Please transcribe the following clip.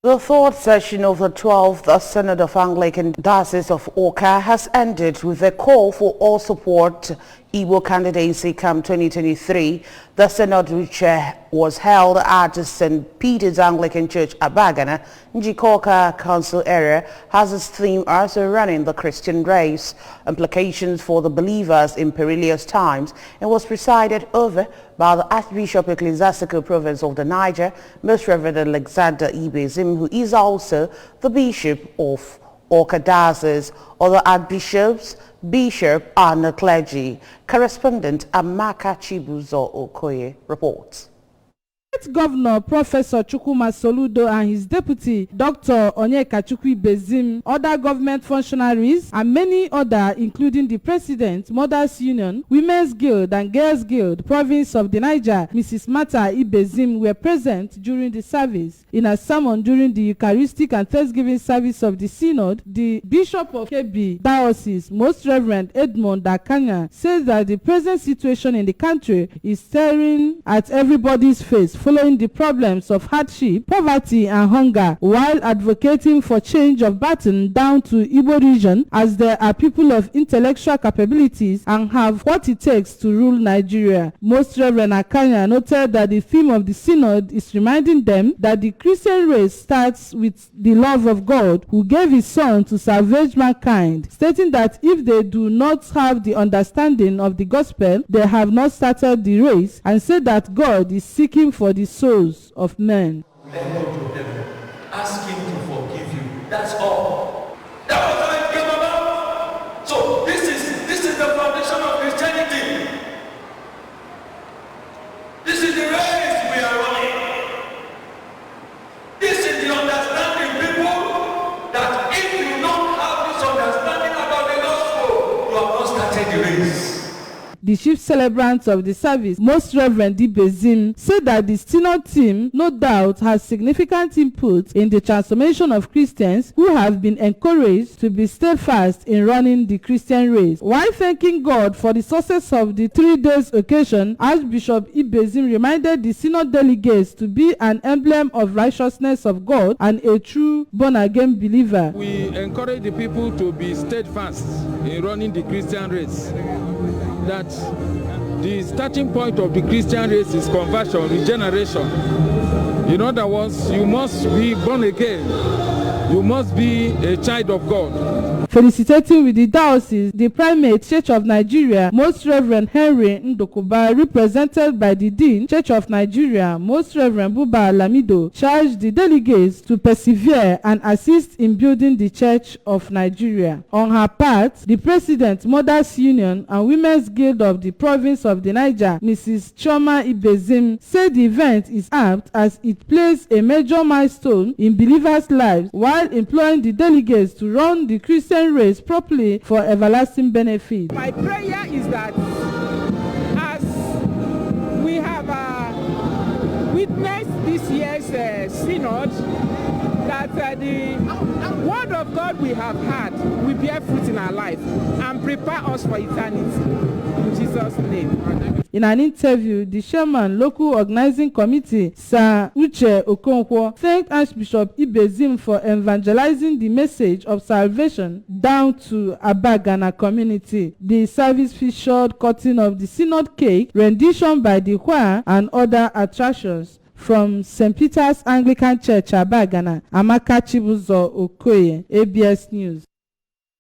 The third session of the 12th Synod of Anglican Diocese of Awka has ended with a call for all support Igbo candidacy come 2023. The Synod, which was held at St. Peter's Anglican Church, Abagana, Njikoka Council area, has its theme as running the Christian race, implications for the believers in perilous times, and was presided over by the Archbishop Ecclesiastical Province of the Niger, Most Reverend Alexander Ibezim, who is also the Bishop of Awka Diocese. Other archbishops, bishop and the clergy. Correspondent Amaka Chibuzo Okoye reports. Governor Professor Chukwuma Soludo and his deputy Dr. Onyekachukwu Ibezim, other government functionaries and many others, including the President, Mothers Union, Women's Guild and Girls Guild, Province of the Niger, Mrs. Mata Ibezim, were present during the service. In a sermon during the Eucharistic and Thanksgiving service of the Synod, the Bishop of Kebbi Diocese, Most Reverend Edmond Dakanya, says that the present situation in the country is staring at everybody's face, following the problems of hardship, poverty and hunger, while advocating for change of baton down to Igbo region, as there are people of intellectual capabilities and have what it takes to rule Nigeria. Most Reverend Akanya noted that the theme of the Synod is reminding them that the Christian race starts with the love of God, who gave his Son to salvage mankind, stating that if they do not have the understanding of the gospel, they have not started the race, and said that God is seeking for the souls of men. Then go to heaven. Ask him to forgive you. That's all. That was how it came about. So this is the foundation of Christianity. This is the race we are running. This is the understanding, people, that if you don't have this understanding about the gospel, you have not started the race. The chief celebrant of the service, Most Reverend Ibezim, said that the Synod team no doubt has significant input in the transformation of Christians who have been encouraged to be steadfast in running the Christian race. While thanking God for the success of the 3 days occasion, Archbishop Ibezim reminded the Synod delegates to be an emblem of righteousness of God and a true born-again believer. We encourage the people to be steadfast in running the Christian race. That the starting point of the Christian race is conversion, regeneration. In other words, you must be born again. You must be a child of God. Felicitating with the diocese, the Primate Church of Nigeria, Most Reverend Henry Ndokuba, represented by the Dean, Church of Nigeria, Most Reverend Buba Lamido, charged the delegates to persevere and assist in building the Church of Nigeria. On her part, the President, Mothers Union and Women's Guild of the Province of the Niger, Mrs. Choma Ibezim, said the event is apt as it plays a major milestone in believers' lives, while imploring the delegates to run the Christian race properly for everlasting benefit. My prayer is that as we have witnessed this year's synod, that the word of God we have had will bear fruit in our life and prepare us for eternity. In Jesus' name. In an interview, the chairman, local organizing committee, Sir Uche Okonkwo, thanked Archbishop Ibezim for evangelizing the message of salvation down to Abagana community. The service featured cutting of the synod cake, rendition by the choir, and other attractions. From St. Peter's Anglican Church, Abagana, Amaka Chibuzo Okoye, ABS News.